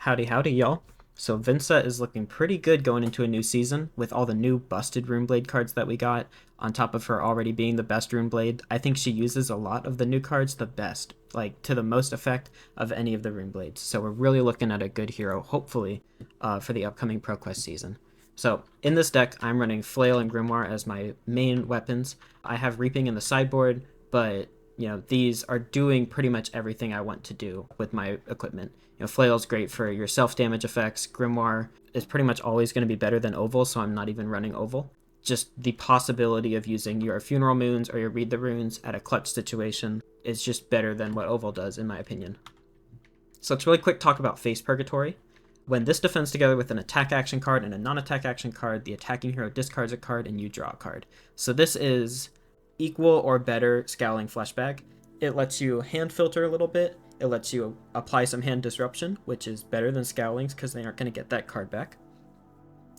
Howdy, howdy, y'all. So Vynnset is looking pretty good going into a new season with all the new busted Runeblade cards that we got, on top of her already being the best Runeblade. I think she uses a lot of the new cards the best, like to the most effect of any of the Runeblades. So we're really looking at a good hero, hopefully, for the upcoming ProQuest season. So in this deck, I'm running Flail and Grimoire as my main weapons. I have Reaping in the sideboard, but these are doing pretty much everything I want to do with my equipment. Flail's great for your self-damage effects. Grimoire is pretty much always going to be better than Oval, so I'm not even running Oval. Just the possibility of using your Funeral Moons or your Read the Runes at a clutch situation is just better than what Oval does, in my opinion. So let's really quick talk about Face Purgatory. When this defends together with an attack action card and a non-attack action card, the attacking hero discards a card and you draw a card. So this is equal or better Scowling Fleshbag. It lets you hand filter a little bit. It lets you apply some hand disruption, which is better than Scowlings because they aren't going to get that card back.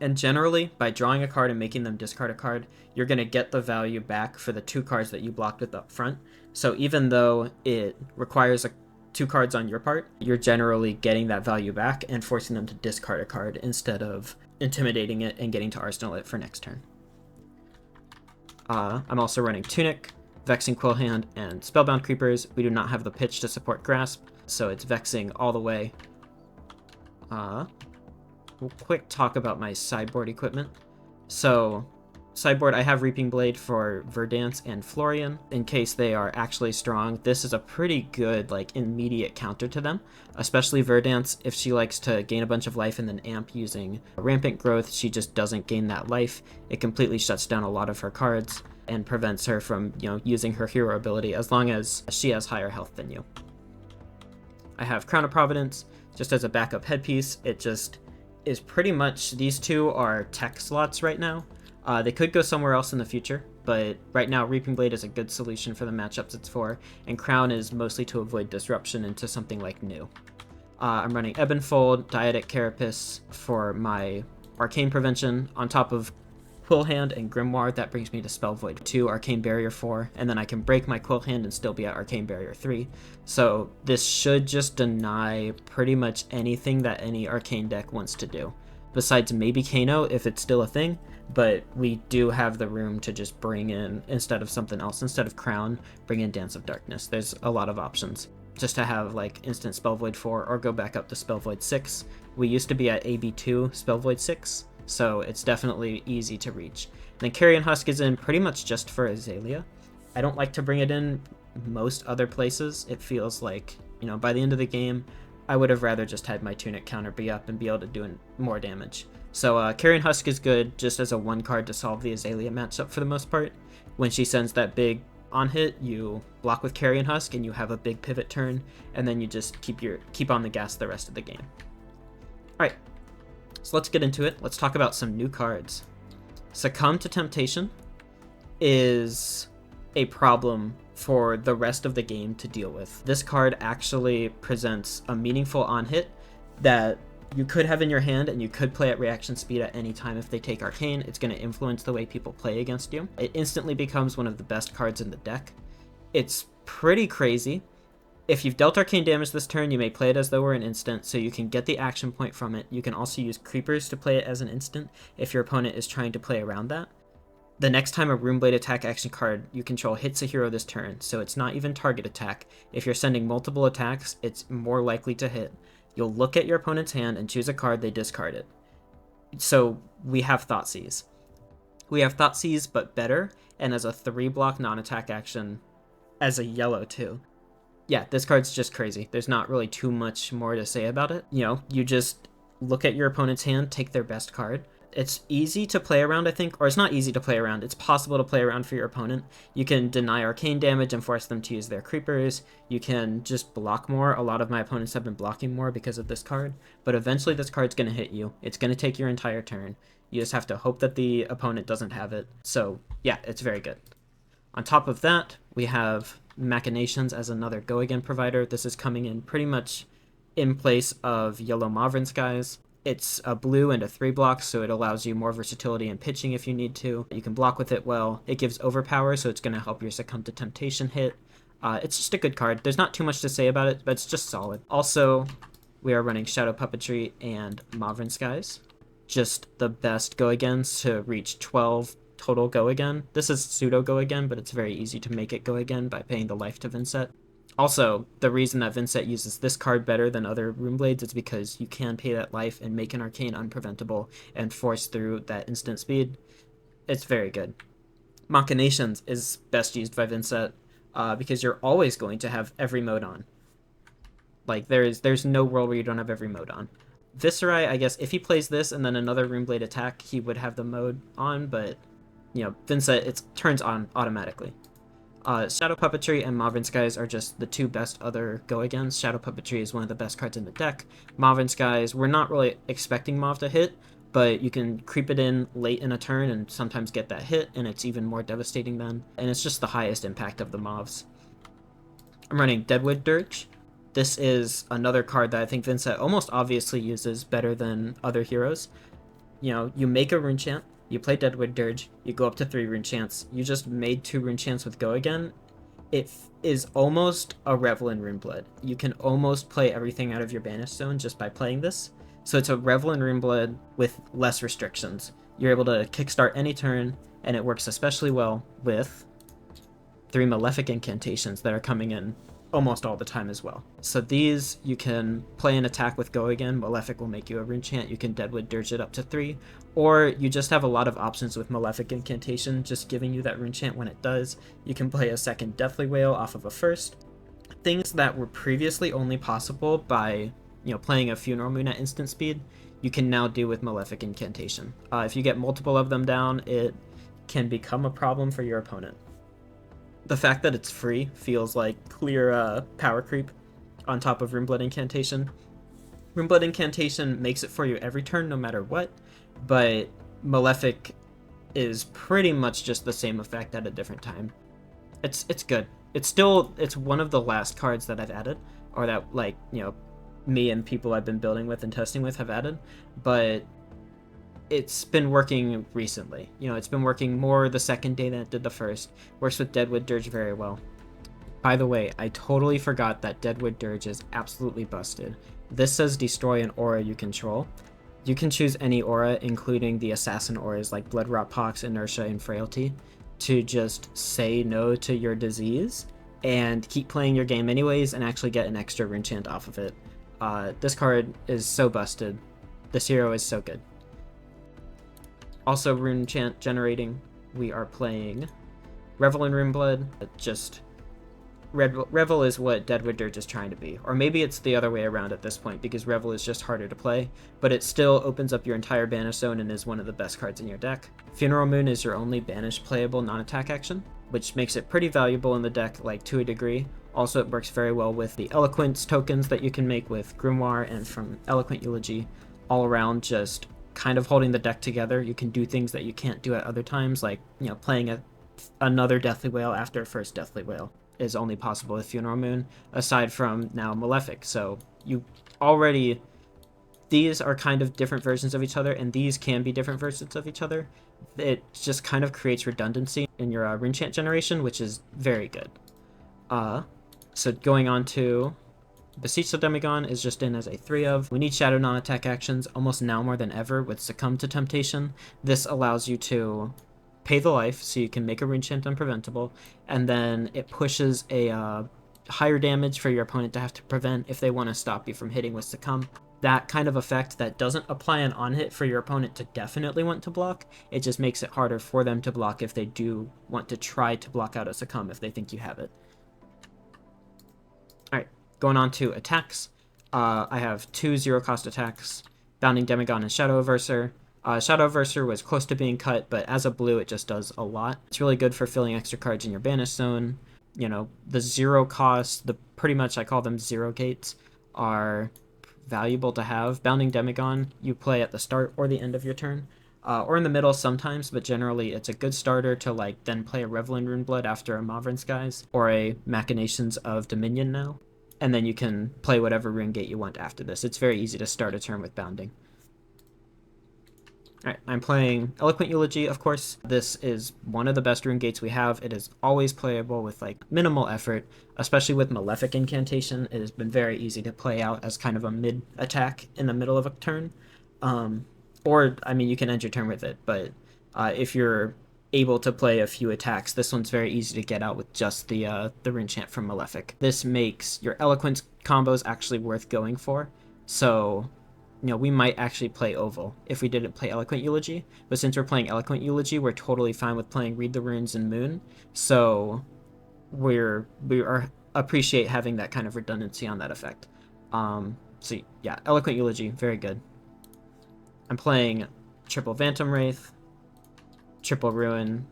And generally, by drawing a card and making them discard a card, you're going to get the value back for the 2 cards that you blocked with up front. So even though it requires 2 cards on your part, you're generally getting that value back and forcing them to discard a card instead of intimidating it and getting to arsenal it for next turn. I'm also running Tunic, Vexing Quillhand, and Spellbound Creepers. We do not have the pitch to support Grasp, so it's Vexing all the way. We'll quick talk about my sideboard equipment. So, sideboard, I have Reaping Blade for Verdance and Florian. In case they are actually strong, this is a pretty good, immediate counter to them. Especially Verdance, if she likes to gain a bunch of life and then amp using Rampant Growth, she just doesn't gain that life. It completely shuts down a lot of her cards and prevents her from, using her hero ability as long as she has higher health than you. I have Crown of Providence, just as a backup headpiece. It just is pretty much, these 2 are tech slots right now. They could go somewhere else in the future, but right now Reaping Blade is a good solution for the matchups it's for, and Crown is mostly to avoid disruption into something like New. I'm running Ebonfold, Dyadic Carapace for my Arcane Prevention, on top of Quillhand and Grimoire. That brings me to Spell Void 2, Arcane Barrier 4, and then I can break my Quillhand and still be at Arcane Barrier 3. So this should just deny pretty much anything that any Arcane deck wants to do. Besides maybe Kano, if it's still a thing, but we do have the room to just bring in, instead of something else, instead of Crown, bring in Dance of Darkness. There's a lot of options. Just to have instant Spell Void 4 or go back up to Spell Void 6. We used to be at AB2 Spell Void 6, so it's definitely easy to reach. And then Carrion Husk is in pretty much just for Azalea. I don't like to bring it in most other places. It feels like, by the end of the game, I would have rather just had my Tunic counter be up and be able to do more damage. So Carrion Husk is good just as a 1 card to solve the Azalea matchup for the most part. When she sends that big on hit, you block with Carrion Husk and you have a big pivot turn, and then you just keep on the gas the rest of the game. Alright, so let's get into it. Let's talk about some new cards. Succumb to Temptation is a problem for the rest of the game to deal with. This card actually presents a meaningful on-hit that you could have in your hand, and you could play at reaction speed at any time. If they take Arcane, it's going to influence the way people play against you. It instantly becomes one of the best cards in the deck. It's pretty crazy. If you've dealt Arcane damage this turn, you may play it as though we're an instant, so you can get the action point from it. You can also use Creepers to play it as an instant if your opponent is trying to play around that. The next time a Runeblade attack action card you control hits a hero this turn, so it's not even target attack. If you're sending multiple attacks, it's more likely to hit. You'll look at your opponent's hand and choose a card, they discard it. So we have Thoughtseize. We have Thoughtseize, but better, and as a 3-block non-attack action, as a yellow too. Yeah, this card's just crazy. There's not really too much more to say about it. You just look at your opponent's hand, take their best card. It's easy to play around, I think, or it's not easy to play around. It's possible to play around for your opponent. You can deny Arcane damage and force them to use their Creepers. You can just block more. A lot of my opponents have been blocking more because of this card, but eventually this card's going to hit you. It's going to take your entire turn. You just have to hope that the opponent doesn't have it. So yeah, it's very good. On top of that, we have Machinations as another Go Again provider. This is coming in pretty much in place of Yellow Mauvrin Skies. It's a blue and a 3-block, so it allows you more versatility in pitching if you need to. You can block with it well. It gives overpower, so it's going to help your Succumb to Temptation hit. It's just a good card. There's not too much to say about it, but it's just solid. Also, we are running Shadow Puppetry and Mauvrin Skies. Just the best go-agains to reach 12 total go-again. This is pseudo go-again, but it's very easy to make it go-again by paying the life to Vynnset. Also, the reason that Vynnset uses this card better than other Runeblades is because you can pay that life and make an Arcane unpreventable and force through that instant speed. It's very good. Machinations is best used by Vynnset because you're always going to have every mode on. Like, there's no world where you don't have every mode on. Viserai, I guess, if he plays this and then another Runeblade attack, he would have the mode on, but, you know, Vynnset, it turns on automatically. Shadow Puppetry and Mauvrin Skies are just the two best other go-agains. Shadow Puppetry is one of the best cards in the deck. Mauvrin Skies, we're not really expecting Mauv to hit, but you can creep it in late in a turn and sometimes get that hit, and it's even more devastating then. And it's just the highest impact of the Mauvs. I'm running Deadwood Dirge. This is another card that I think Vynnset almost obviously uses better than other heroes. You know, you make a rune chant, you play Deadwood Dirge, you go up to 3 rune chants, you just made 2 rune chants with Go Again. It is almost a Revel in Runeblood. You can almost play everything out of your Banish Zone just by playing this. So it's a Revel in Runeblood with less restrictions. You're able to kickstart any turn, and it works especially well with 3 Malefic incantations that are coming in almost all the time as well. So these, you can play an attack with Go Again, Malefic will make you a rune chant, you can Deadwood Dirge it up to 3, or you just have a lot of options with Malefic incantation, just giving you that rune chant when it does. You can play a second Deathly Wail off of a first. Things that were previously only possible by, you know, playing a Funeral Moon at instant speed, you can now do with Malefic incantation. If you get multiple of them down, it can become a problem for your opponent. The fact that it's free feels like clear power creep on top of Runeblood Incantation. Runeblood Incantation makes it for you every turn no matter what, but Malefic is pretty much just the same effect at a different time. It's good. It's one of the last cards that I've added, or that, like, you know, me and people I've been building with and testing with have added, but it's been working recently. You know, it's been working more the second day than it did the first. Works with Deadwood Dirge very well. By the way, I totally forgot that Deadwood Dirge is absolutely busted. This says destroy an aura you control. You can choose any aura, including the assassin auras like Blood Rot Pox, Inertia, and Frailty, to just say no to your disease and keep playing your game anyways and actually get an extra rune chant off of it. This card is so busted. This hero is so good. Also rune chant generating, we are playing Revel in Runeblood. Just Revel is what Deadwood Dirge is trying to be, or maybe it's the other way around at this point because Revel is just harder to play, but it still opens up your entire Banish Zone and is one of the best cards in your deck. Funeral Moon is your only Banish playable non-attack action, which makes it pretty valuable in the deck, like, to a degree. Also, it works very well with the Eloquence tokens that you can make with Grimoire and from Eloquent Eulogy. All around, just kind of holding the deck together. You can do things that you can't do at other times, like, you know, playing another Deathly Wail after first Deathly Wail is only possible with Funeral Moon, aside from now Malefic. So you already, these are kind of different versions of each other, and these can be different versions of each other. It just kind of creates redundancy in your rune chant generation, which is very good. So going on to Beseech the Demigod is just in as a 3 of. We need shadow non-attack actions almost now more than ever with Succumb to Temptation. This allows you to pay the life so you can make a rune chant unpreventable, and then it pushes a higher damage for your opponent to have to prevent if they want to stop you from hitting with Succumb. That kind of effect that doesn't apply an on-hit for your opponent to definitely want to block, it just makes it harder for them to block if they do want to try to block out a Succumb if they think you have it. Alright, going on to attacks. I have 2 zero-cost attacks, Bounding Demigod and Shadow Averser. Shadow Averser was close to being cut, but as a blue, it just does a lot. It's really good for filling extra cards in your Banish Zone. You know, the zero cost, pretty much I call them zero gates, are valuable to have. Bounding Demigod, you play at the start or the end of your turn, or in the middle sometimes, but generally it's a good starter to, like, then play a Revel in Runeblood after a Mauvrin Skies, or a Machinations of Dominion now, and then you can play whatever rune gate you want after this. It's very easy to start a turn with Bounding. Alright, I'm playing Eloquent Eulogy, of course. This is one of the best rune gates we have. It is always playable with like minimal effort, especially with Malefic Incantation. It has been very easy to play out as kind of a mid attack in the middle of a turn. Or, I mean, you can end your turn with it, but if you're able to play a few attacks, this one's very easy to get out with just the rune chant from Malefic. This makes your Eloquence combos actually worth going for. So we might actually play Oval if we didn't play Eloquent Eulogy. But since we're playing Eloquent Eulogy, we're totally fine with playing Read the Runes and Moon. So we are appreciate having that kind of redundancy on that effect. So yeah, Eloquent Eulogy, very good. I'm playing triple Phantom Wraith, triple Ruin,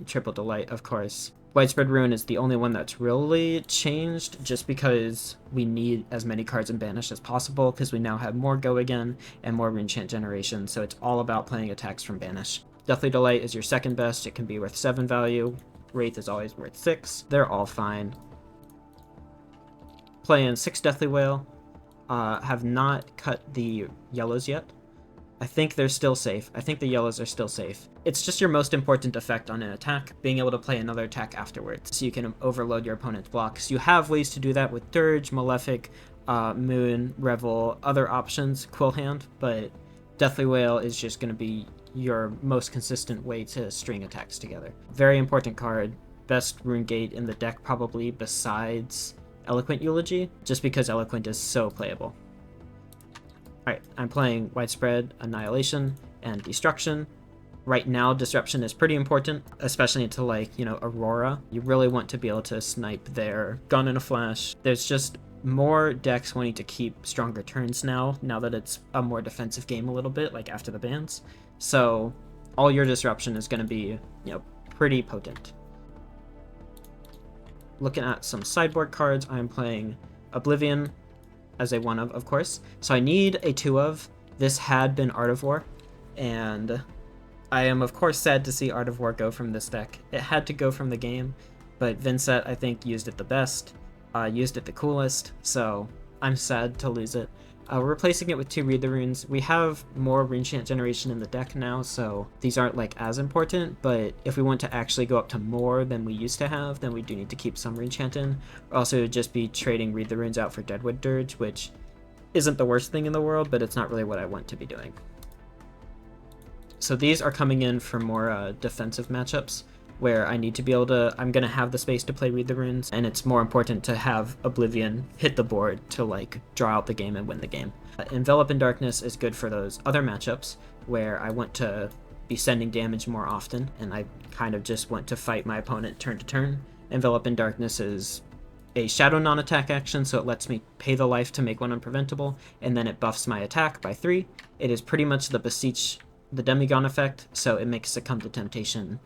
triple Delight, of course. Widespread Ruin is the only one that's really changed, just because we need as many cards in Banish as possible, because we now have more Go Again and more Rune-Chant generation, so it's all about playing attacks from Banish. Deathly Delight is your second best. It can be worth 7 value. Wraith is always worth 6. They're all fine. Playing 6 Deathly Wail. Have not cut the yellows yet. I think they're still safe. I think the yellows are still safe. It's just your most important effect on an attack, being able to play another attack afterwards, so you can overload your opponent's blocks. You have ways to do that with Dirge, Malefic, Moon, Revel, other options, Quill Hand, but Deathly Wail is just going to be your most consistent way to string attacks together. Very important card. Best rune gate in the deck probably, besides Eloquent Eulogy, just because Eloquent is so playable. Alright, I'm playing Widespread, Annihilation, and Destruction. Right now, Disruption is pretty important, especially into, like, Aurora. You really want to be able to snipe their gun in a flash. There's just more decks wanting to keep stronger turns now that it's a more defensive game a little bit, like after the bans. So all your Disruption is going to be, pretty potent. Looking at some sideboard cards, I'm playing Oblivion, as a 1-of, of course. So I need a 2-of. This had been Art of War, and I am, of course, sad to see Art of War go from this deck. It had to go from the game, but Vynnset, I think, used it the best, used it the coolest, so I'm sad to lose it. We're replacing it with 2 Read the Runes. We have more Rune-Chant generation in the deck now, so these aren't like as important, but if we want to actually go up to more than we used to have, then we do need to keep some Rune-Chant in. Or also just be trading Read the Runes out for Deadwood Dirge, which isn't the worst thing in the world, but it's not really what I want to be doing. So these are coming in for more defensive matchups, where I need to be able to, I'm going to have the space to play Read the Runes, and it's more important to have Oblivion hit the board to like draw out the game and win the game. Envelop in Darkness is good for those other matchups where I want to be sending damage more often, and I kind of just want to fight my opponent turn to turn. Envelop in Darkness is a shadow non-attack action, so it lets me pay the life to make one unpreventable, and then it buffs my attack by 3. It is pretty much the Beseech the Demigod effect, so it makes Succumb to Temptation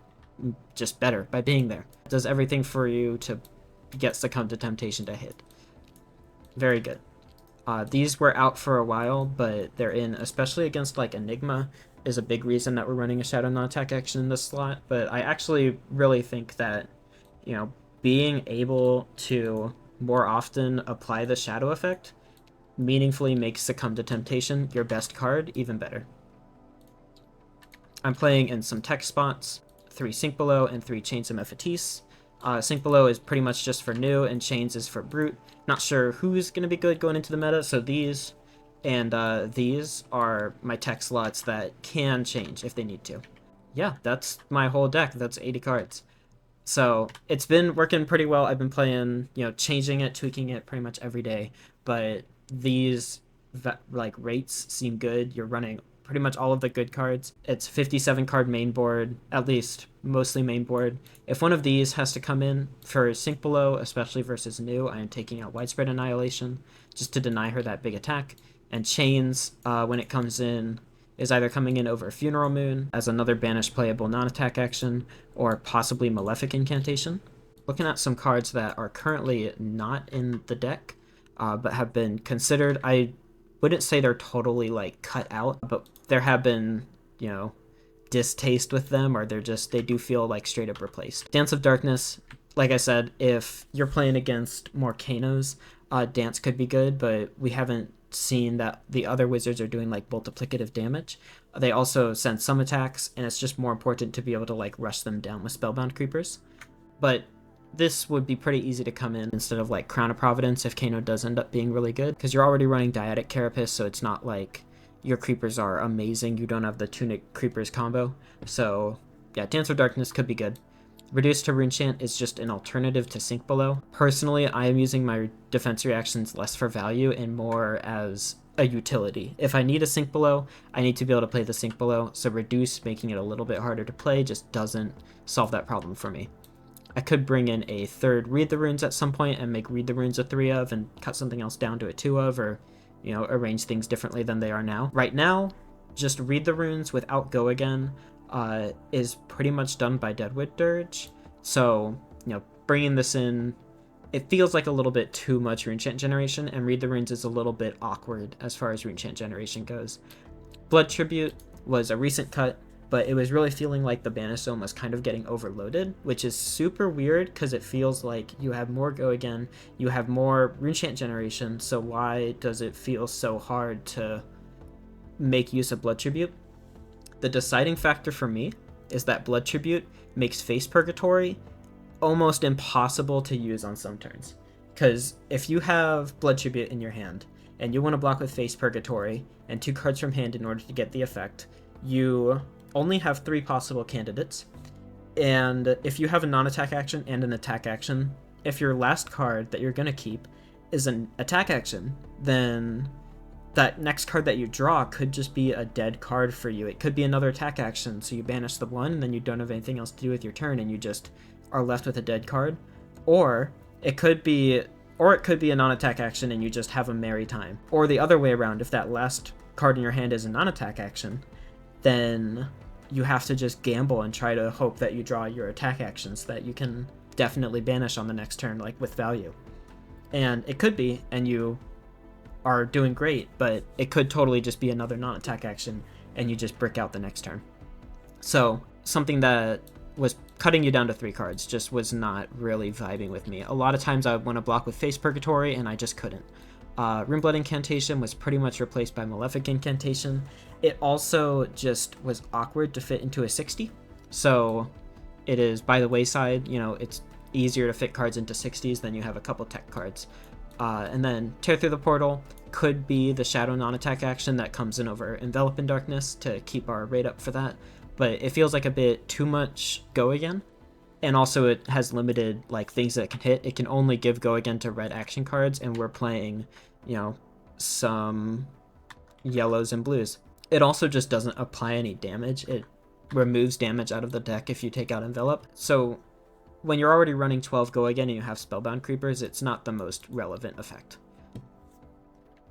just better by being there. It does everything for you to get Succumb to Temptation to hit. Very good. These were out for a while, but they're in, especially against like Enigma, is a big reason that we're running a Shadow non-attack action in this slot. But I actually really think that, being able to more often apply the Shadow effect meaningfully makes Succumb to Temptation your best card even better. I'm playing in some tech spots. 3 Sink Below and 3 Chains of Mephitis. Sink Below is pretty much just for new, and Chains is for brute. Not sure who's going to be good going into the meta, so these and these are my tech slots that can change if they need to. Yeah, that's my whole deck. That's 80 cards. So it's been working pretty well. I've been playing, changing it, tweaking it pretty much every day, but these like rates seem good. You're running pretty much all of the good cards. It's 57 card main board, at least mostly main board. If one of these has to come in for Sink Below, especially versus new, I am taking out Widespread Annihilation just to deny her that big attack. And Chains, when it comes in, is either coming in over Funeral Moon as another banished playable non-attack action, or possibly Malefic Incantation. Looking at some cards that are currently not in the deck, but have been considered. I wouldn't say they're totally like cut out, but there have been, distaste with them, or they do feel like straight up replaced. Dance of Darkness, like I said, if you're playing against more Kanos, Dance could be good, but we haven't seen that the other wizards are doing like multiplicative damage. They also send some attacks, and it's just more important to be able to like rush them down with spellbound creepers. But this would be pretty easy to come in instead of like Crown of Providence if Kano does end up being really good, because you're already running Dyadic Carapace, so it's not like your creepers are amazing. You don't have the Tunic Creepers combo. So yeah, Dance of Darkness could be good. Reduce to Runechant is just an alternative to Sink Below. Personally, I am using my defense reactions less for value and more as a utility. If I need a Sink Below, I need to be able to play the Sink Below, so Reduce, making it a little bit harder to play, just doesn't solve that problem for me. I could bring in a third Read the Runes at some point and make Read the Runes a 3 of and cut something else down to a 2 of, or, you know, arrange things differently than they are now. Right now, just Read the Runes without Go Again is pretty much done by Deadwood Dirge. So, you know, bringing this in, it feels like a little bit too much Runechant generation, and Read the Runes is a little bit awkward as far as Runechant generation goes. Blood Tribute was a recent cut, but it was really feeling like the Banish Zone was kind of getting overloaded, which is super weird because it feels like you have more Go Again, you have more Runechant generation, so why does it feel so hard to make use of Blood Tribute? The deciding factor for me is that Blood Tribute makes Face Purgatory almost impossible to use on some turns. Because if you have Blood Tribute in your hand, and you want to block with Face Purgatory, and 2 cards from hand in order to get the effect, you only have 3 possible candidates. And if you have a non-attack action and an attack action, if your last card that you're going to keep is an attack action, then that next card that you draw could just be a dead card for you. It could be another attack action, so you banish the 1, and then you don't have anything else to do with your turn, and you just are left with a dead card. Or it could be a non-attack action, and you just have a merry time. Or the other way around, if that last card in your hand is a non-attack action, then you have to just gamble and try to hope that you draw your attack actions that you can definitely banish on the next turn, like with value. And it could be, and you are doing great, but it could totally just be another non-attack action and you just brick out the next turn. So something that was cutting you down to 3 cards just was not really vibing with me. A lot of times I would want to block with Face Purgatory and I just couldn't. Rimeblood Incantation was pretty much replaced by Malefic Incantation. It also just was awkward to fit into a 60, so it is by the wayside. You know, it's easier to fit cards into 60s than you have a couple tech cards. And then Tear Through the Portal could be the Shadow non-attack action that comes in over Envelop in Darkness to keep our rate up for that, but it feels like a bit too much Go Again. And also it has limited like things that it can hit. It can only give Go Again to red action cards, and we're playing, you know, some yellows and blues. It also just doesn't apply any damage. It removes damage out of the deck if you take out Envelop. So when you're already running 12 Go Again and you have Spellbound Creepers, it's not the most relevant effect.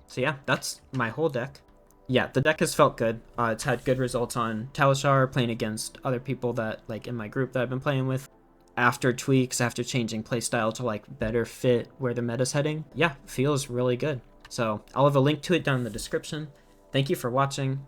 So yeah, that's my whole deck. Yeah, the deck has felt good. It's had good results on Talishar, playing against other people that, like, in my group that I've been playing with. After tweaks, after changing playstyle to, like, better fit where the meta's heading, yeah, feels really good. So I'll have a link to it down in the description. Thank you for watching.